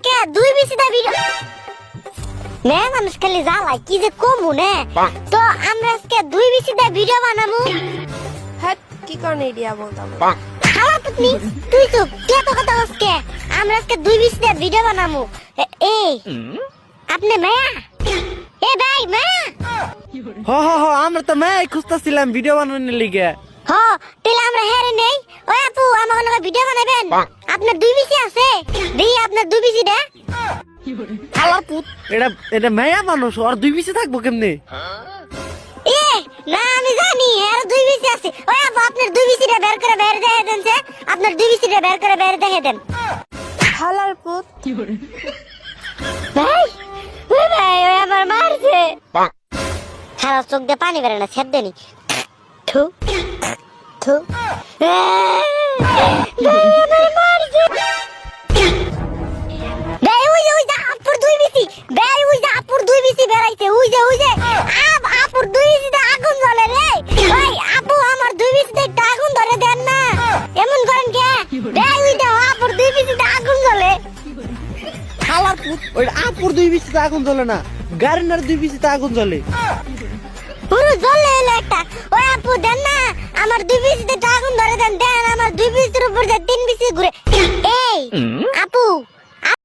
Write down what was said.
আজকে দুই বিসি দা ভিডিও মেয়ে মানুষ খালি জ্বালাই কি যে কমু নে তো আমরা আজকে দুই বিসি দা ভিডিও বানাবো হ্যাঁ কি কারণে এডিয়া বলতাম খালা তুমি তুই তো কে তো কথা আজকে আমরা আজকে দুই বিসি দা ভিডিও বানাবো এই আপনি মায়া এ ভাই মায়া হ আমরা তো মাই খুঁজতেছিলাম ভিডিও বানানোর লিগে। হ তাহলে আমরা হেরে নেই ওই আপু আমাকে লগে ভিডিও বানাবেন আপনার দুই বিসি আছে দেই আপনার দুই বিসি দা শালা পুত এটা মায়া মানুষ আর দুই পিছে থাকবো কেমনে? এ না আমি জানি আর দুই বিসি আছে ওই আপু আপনার দুই বিসি দা বের করে বের দেখে দেন যে আপনার দুই বিসি দা বের করে বের দেখে দেন হালার পুত ভাই ওই ভাই ওই আমার মারছে খালা চোখ দিয়ে পানি বেরোয় না ছেদ দেনি থু থু ভাই আমার মারছে ভাই ওই যে আপুর দুই বিসি ভাই ওই যে আপুর দুই বিসি বেরাইছে ওই যে আপুর দুই বিসিতে আগুন জ্বলে রে ভাই আপু আমার দুই বিসিতে একটু আগুন ধরে দেন না এমন করেন কে ভাই ওই যে আপুর দুই বিসিতে আগুন জ্বলে শালা পুত ওই আপুর দুই পিছে আগুন জ্বলে না, গাড়ির দুই পিছে আগুন জ্বলে। পুরো জ্বলে এলো একটা ওই আপু দেন না আমার দুই বিসিতে একটু আগুন ধরে দেন দেন আমার দুই বিসির উপর যে তিন বিসি ঘুরে